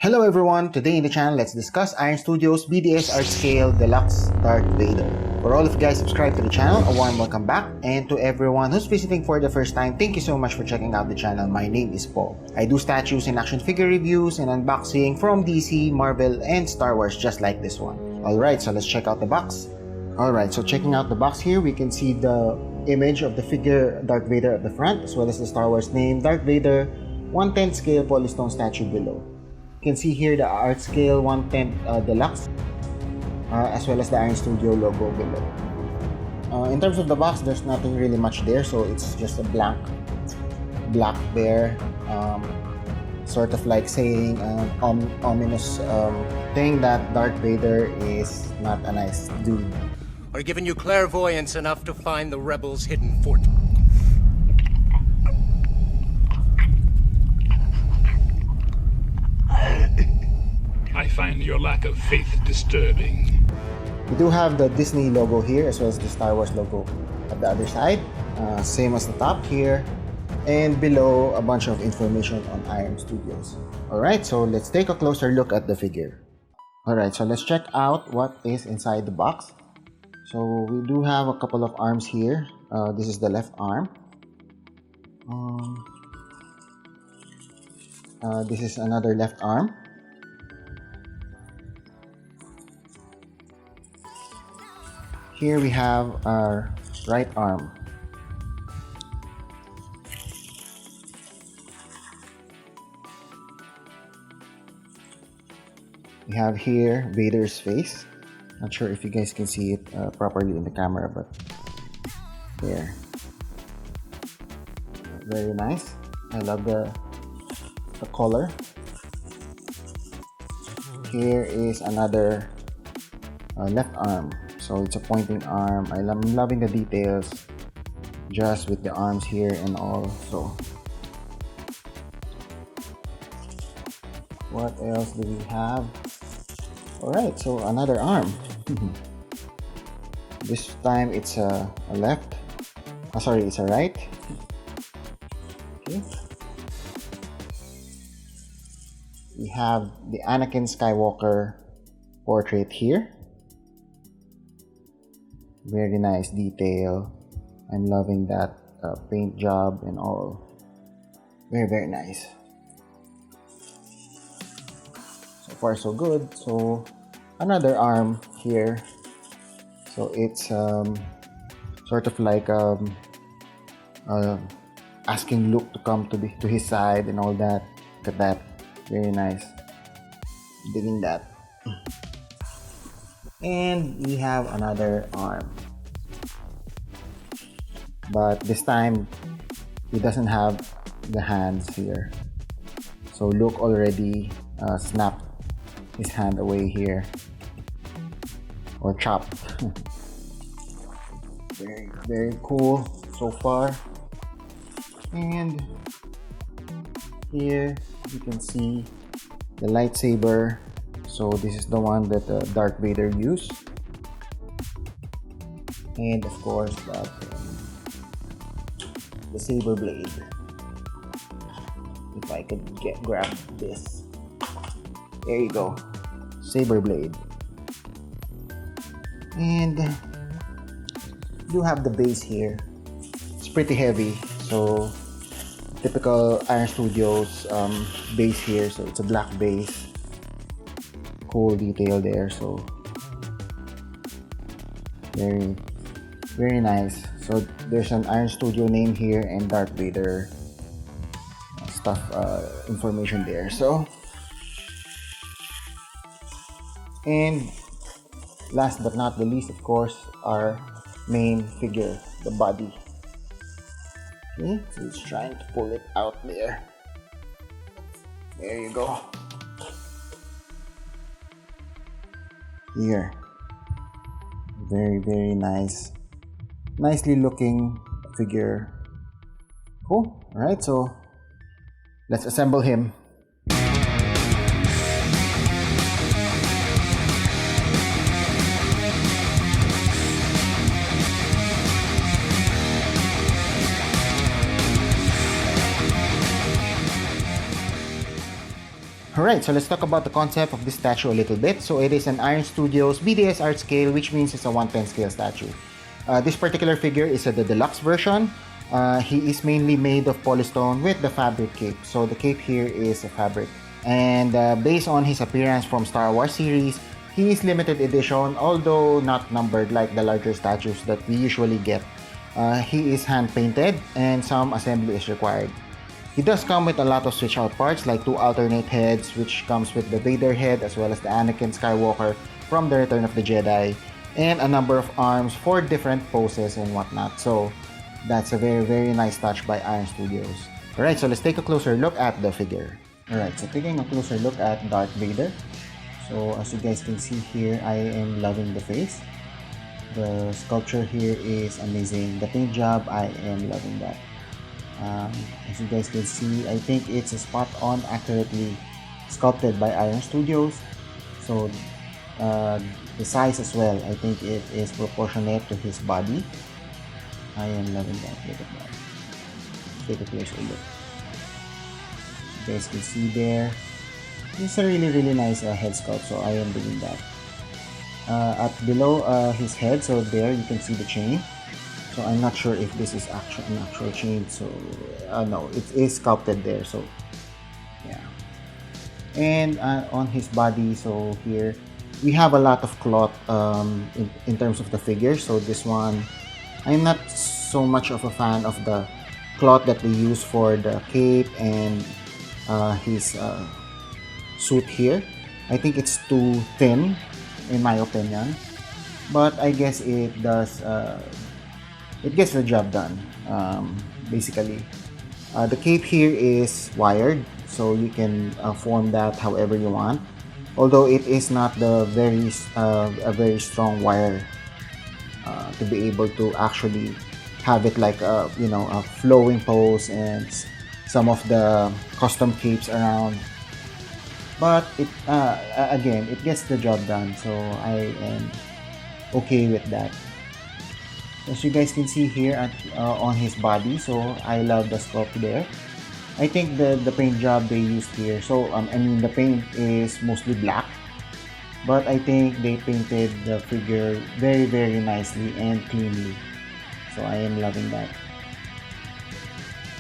Hello everyone, today in the channel let's discuss Iron Studios BDS Art Scale Deluxe Darth Vader. For all of you guys subscribed to the channel, a warm welcome back, and to everyone who's visiting for the first time, thank you so much for checking out the channel. My name is Paul. I do statues and action figure reviews and unboxing from DC, Marvel, and Star Wars just like this one. Alright, so let's check out the box. Alright, so checking out the box here, we can see the image of the figure Darth Vader at the front, as well as the Star Wars name Darth Vader 1/10 scale polystone statue below. You can see here the art scale 1/10 deluxe, as well as the Iron Studio logo below. In terms of the box, there's nothing really much there, so it's just a blank black bear, sort of like saying an ominous thing that Darth Vader is not a nice dude. Or given you clairvoyance enough to find the rebels' hidden fort. I find your lack of faith disturbing. We do have the Disney logo here, as well as the Star Wars logo at the other side, same as the top here, and below a bunch of information on Iron Studios. Alright, so let's take a closer look at the figure. Alright, so let's check out what is inside the box. So we do have a couple of arms here. This is the left arm. This is another left arm. Here we have our right arm. We have here Vader's face. Not sure if you guys can see it properly in the camera, but there. Very nice. I love the color. Here is another left arm. So it's a pointing arm. I'm loving the details just with the arms here and all. So what else do we have? Alright, so another arm. This time it's a left. Sorry, it's a right. Okay. We have the Anakin Skywalker portrait here. Very nice detail. I'm loving that paint job and all. Very nice. So far so good. So another arm here. So it's sort of like asking Luke to come to his side and all that. Look at that. Very nice. Digging that. And we have another arm, but this time he doesn't have the hands here, so Luke already snapped his hand away here, or chopped. very cool so far. And here you can see the lightsaber. So this is the one that Darth Vader used, and of course the saber blade. If I could grab this, there you go, saber blade. And do have the base here. It's pretty heavy, so typical Iron Studios base here. So it's a black base. Cool detail there, so very nice. So there's an Iron Studio name here and Darth Vader stuff information there. So, and last but not the least, of course, our main figure, the body. Okay, so it's trying to pull it out there. There you go. Here, very nice, nicely looking figure. Cool. All right, so let's assemble him. Alright, so let's talk about the concept of this statue a little bit. So it is an Iron Studios BDS art scale, which means it's a 1/10 scale statue. This particular figure is the deluxe version. He is mainly made of polystone with the fabric cape. So the cape here is a fabric. And based on his appearance from Star Wars series, he is limited edition, although not numbered like the larger statues that we usually get. He is hand painted and some assembly is required. He does come with a lot of switch out parts like 2 alternate heads, which comes with the Vader head as well as the Anakin Skywalker from the Return of the Jedi, and a number of arms for different poses and whatnot. So that's a very nice touch by Iron Studios. Alright, so let's take a closer look at the figure. Alright, so taking a closer look at Darth Vader. So as you guys can see here, I am loving the face. The sculpture here is amazing. The paint job, I am loving that. As you guys can see, I think it's spot on, accurately sculpted by Iron Studios. So the size as well, I think it is proportionate to his body. I am loving that. Look at that. Take a closer look. You guys can see there. It's a really nice head sculpt, so I am doing that. At below his head, so there you can see the chain. So I'm not sure if this is an actual chain. So no, it is sculpted there. So yeah. And on his body, so here we have a lot of cloth in terms of the figure. So this one, I'm not so much of a fan of the cloth that they use for the cape and his suit here. I think it's too thin in my opinion, but I guess it does it gets the job done. Basically the cape here is wired, so you can form that however you want, although it is not the a very strong wire to be able to actually have it like a flowing pose and some of the custom capes around. But it again, it gets the job done, so I am okay with that. As you guys can see here on his body, so I love the sculpt there. I think the paint job they used here, so I mean the paint is mostly black, but I think they painted the figure very nicely and cleanly, so I am loving that.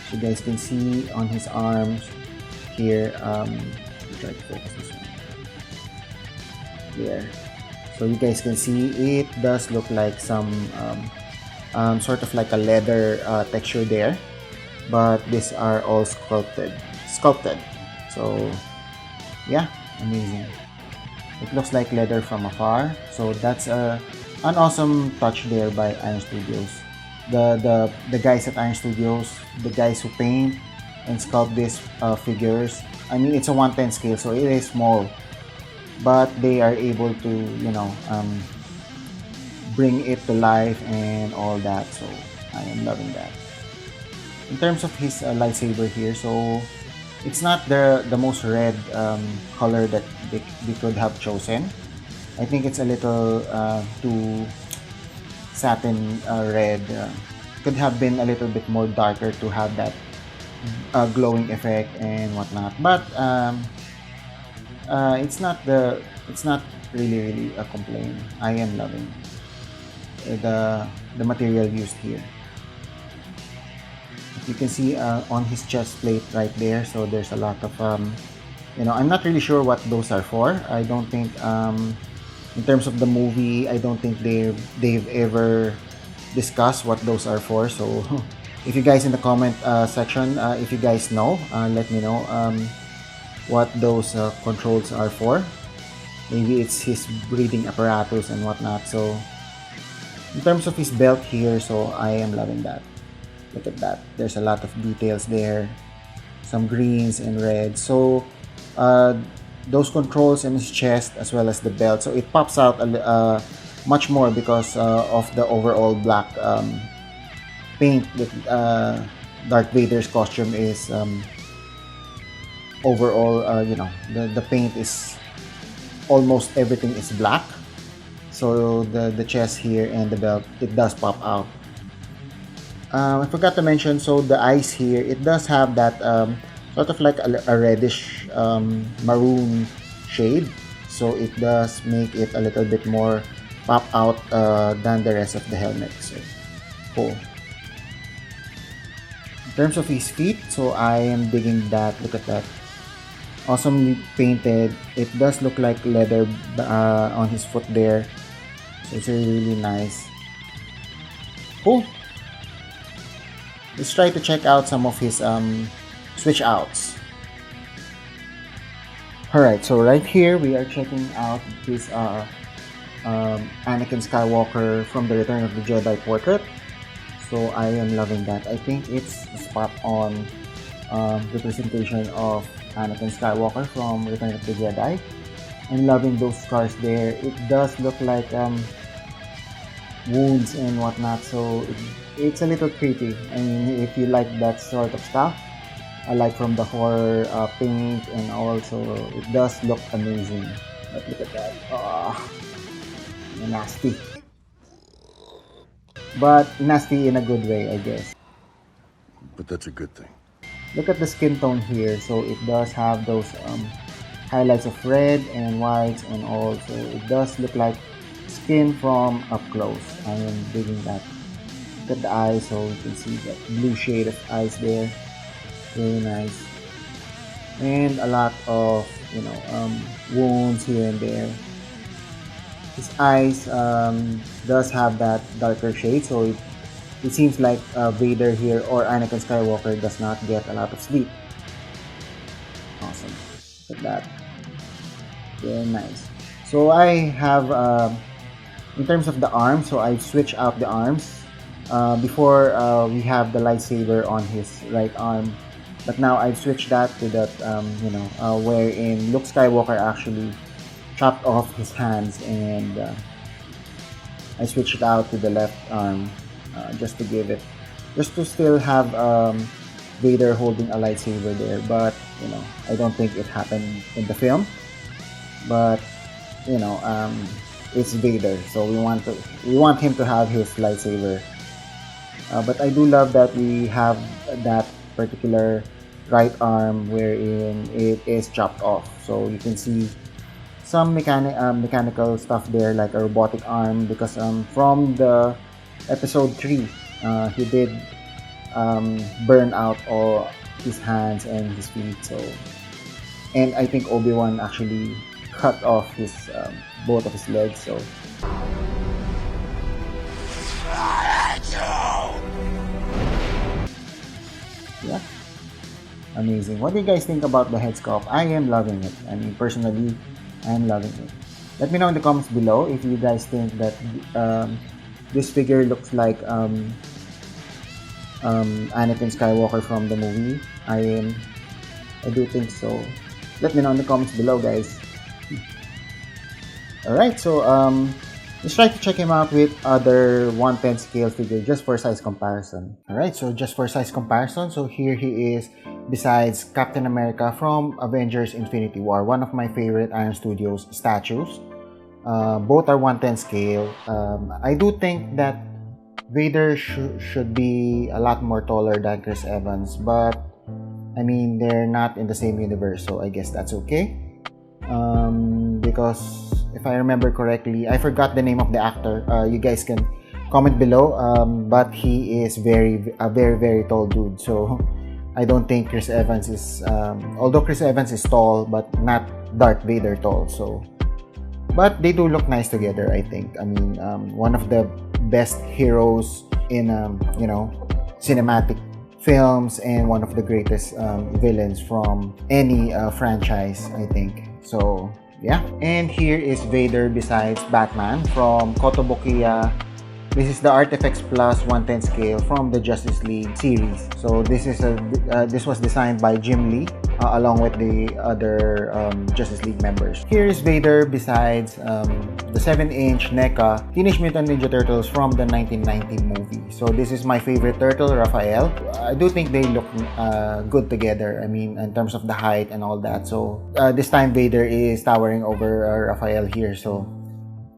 So you guys can see on his arms here, try to focus this one there. So you guys can see it does look like some sort of like a leather texture there, but these are all sculpted. So yeah, amazing. It looks like leather from afar, so that's an awesome touch there by Iron Studios. The guys at Iron Studios, the guys who paint and sculpt these figures, I mean it's a 1/10 scale, so it is small, but they are able to bring it to life and all that, so I am loving that. In terms of his lightsaber here, so it's not the most red color that they could have chosen. I think it's a little too satin red. Could have been a little bit more darker to have that glowing effect and whatnot, but it's not really a complaint. I am loving the material used here. You can see on his chest plate right there, so there's a lot of I'm not really sure what those are for. I don't think in terms of the movie, I don't think they've ever discussed what those are for. So if you guys in the comment section, if you guys know, let me know what those controls are for. Maybe it's his breathing apparatus and whatnot. So in terms of his belt here, so I am loving that. Look at that. There's a lot of details there. Some greens and reds. So those controls in his chest as well as the belt. So it pops out much more because of the overall black paint that Darth Vader's costume is overall, the paint is almost everything is black. So the chest here and the belt, it does pop out. I forgot to mention, so the eyes here, it does have that sort of like a reddish maroon shade. So it does make it a little bit more pop out than the rest of the helmet. So cool. In terms of his feet, so I am digging that. Look at that. Awesomely painted. It does look like leather on his foot there. So it's really nice. Cool. Let's try to check out some of his switch outs. Alright, so right here we are checking out his Anakin Skywalker from the Return of the Jedi portrait. So I am loving that. I think it's spot on representation of Anakin Skywalker from Return of the Jedi. I'm loving those scars there. It does look like wounds and whatnot, so it's a little creepy. I mean, if you like that sort of stuff, I like from the horror paint, and also it does look amazing. But look at that. Nasty. But nasty in a good way, I guess. But that's a good thing. Look at the skin tone here. So it does have those highlights of red and whites, and also it does look like skin from up close. I am digging that. Look at the eyes, so you can see that blue shade of eyes there. Very nice. And a lot of, wounds here and there. His eyes does have that darker shade, so it seems like Vader here, or Anakin Skywalker, does not get a lot of sleep. Awesome. Look at that. Very nice. So I have, in terms of the arms, so I switch out the arms. Before we have the lightsaber on his right arm, but now I've switched that to that, wherein Luke Skywalker actually chopped off his hands, and I switched it out to the left arm, just to still have Vader holding a lightsaber there. But I don't think it happened in the film. But it's Vader, so we want him to have his lightsaber. But I do love that we have that particular right arm wherein it is chopped off, so you can see some mechanical stuff there, like a robotic arm, because from the episode 3 he did burn out all his hands and his feet. So, and I think Obi-Wan actually cut off his both of his legs. So yeah, amazing. What do you guys think about the head sculpt? I am loving it. I mean, personally, I am loving it. Let me know in the comments below if you guys think that this figure looks like Anakin Skywalker from the movie. I do think so. Let me know in the comments below, guys. Alright, so let's try to check him out with other 1/10 scale figure just for size comparison. Alright, so just for size comparison, so here he is besides Captain America from Avengers Infinity War, one of my favorite Iron Studios statues. Both are 1/10 scale. I do think that Vader should be a lot more taller than Chris Evans, but I mean, they're not in the same universe, so I guess that's okay. Because if I remember correctly, I forgot the name of the actor. You guys can comment below. But he is a very tall dude. So I don't think Chris Evans is. Although Chris Evans is tall, but not Darth Vader tall. So, but they do look nice together, I think. I mean, one of the best heroes in cinematic films, and one of the greatest villains from any franchise, I think. So yeah, and here is Vader besides Batman from Kotobukiya. This is the Artifacts Plus 1/10 scale from the Justice League series. So this was designed by Jim Lee along with the other Justice League members. Here is Vader besides the 7-inch NECA Teenage Mutant Ninja Turtles from the 1990 movie. So this is my favorite turtle, Raphael. I do think they look good together. I mean, in terms of the height and all that. So this time Vader is towering over Raphael here. So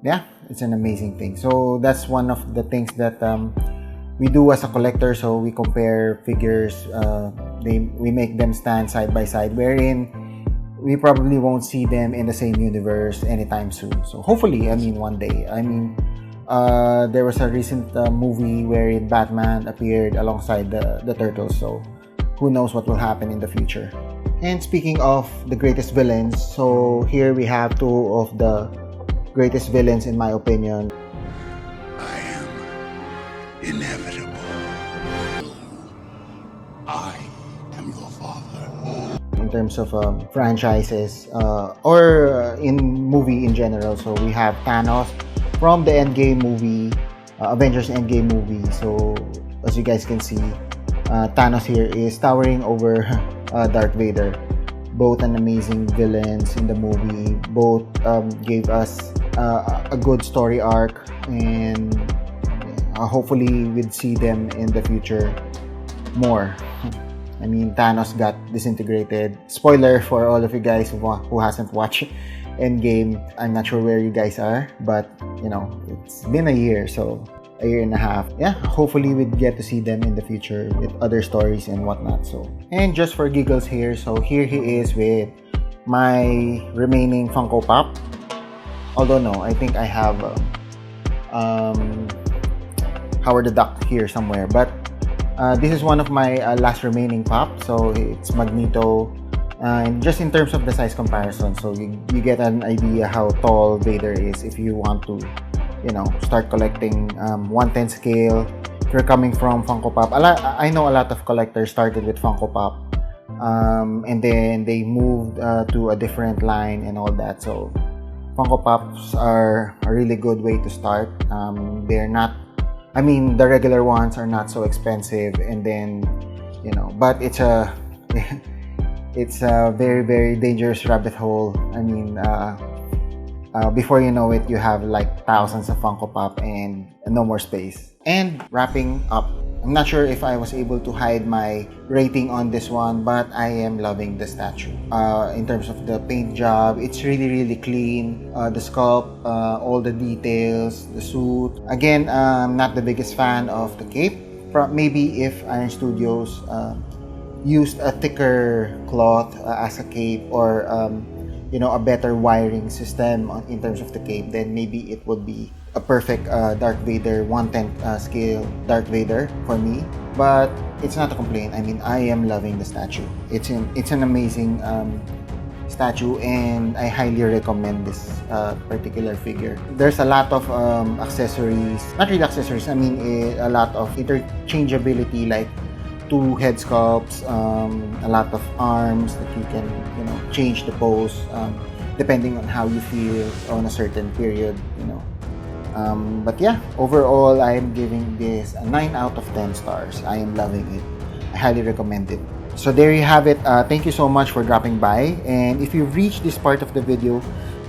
yeah, it's an amazing thing. So that's one of the things that we do as a collector. So we compare figures. We make them stand side by side, wherein we probably won't see them in the same universe anytime soon. So hopefully, I mean, one day. I mean, there was a recent movie wherein Batman appeared alongside the Turtles. So who knows what will happen in the future. And speaking of the greatest villains, so here we have two of the greatest villains in my opinion. I am inevitable. I am your father. In terms of franchises or in movie in general. So we have Thanos from the Endgame movie, Avengers Endgame movie. So as you guys can see, Thanos here is towering over Darth Vader. Both an amazing villains in the movie. Both gave us a good story arc, and hopefully we'd see them in the future more. I mean, Thanos got disintegrated. Spoiler for all of you guys who hasn't watched Endgame. I'm not sure where you guys are, but you know, it's been a year, so a year and a half. Yeah, hopefully we'd get to see them in the future with other stories and whatnot. So, and just for giggles here, so here he is with my remaining Funko Pop. Although no, I think I have Howard the Duck here somewhere, but this is one of my last remaining pop. So it's Magneto, and just in terms of the size comparison, so you get an idea how tall Vader is if you want to, you know, start collecting 1/10 scale. If you're coming from Funko Pop, I know a lot of collectors started with Funko Pop, and then they moved to a different line and all that. So Funko Pops are a really good way to start. They're not, I mean, the regular ones are not so expensive, and then, you know, but it's a it's a very, very dangerous rabbit hole. I mean, before you know it, you have like thousands of Funko Pop and no more space. And wrapping up, I'm not sure if I was able to hide my rating on this one, but I am loving the statue. In terms of the paint job, it's really, really clean. The sculpt, all the details, the suit. Again, I'm not the biggest fan of the cape. Maybe if Iron Studios used a thicker cloth as a cape, or you know, a better wiring system in terms of the cape, then maybe it would be a perfect Darth Vader 1/10 scale Darth Vader for me. But it's not a complaint. I mean, I am loving the statue. It's an amazing statue, and I highly recommend this particular figure. There's a lot of accessories, not really accessories, I mean a lot of interchangeability, like 2 head sculpts, a lot of arms that you can, you know, change the pose depending on how you feel on a certain period, you know. But yeah, overall I am giving this a 9 out of 10 stars. I am loving it. I highly recommend it. So there you have it. Thank you so much for dropping by, and if you've reached this part of the video,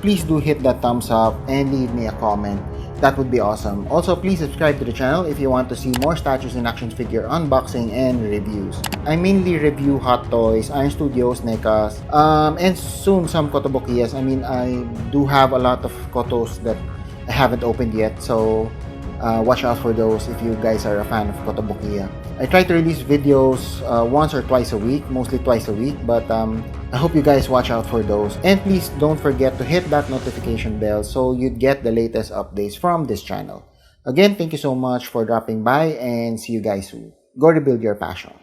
please do hit that thumbs up and leave me a comment. That would be awesome. Also, please subscribe to the channel if you want to see more statues and action figure unboxing and reviews. I mainly review Hot Toys, Iron Studios, NECAs, and soon some Kotobukiyas. I mean, I do have a lot of Kotos that I haven't opened yet, so watch out for those if you guys are a fan of Kotobukiya. I try to release videos once or twice a week, mostly twice a week, but I hope you guys watch out for those. And please don't forget to hit that notification bell so you'd get the latest updates from this channel. Again, thank you so much for dropping by, and see you guys soon. Go rebuild your passion.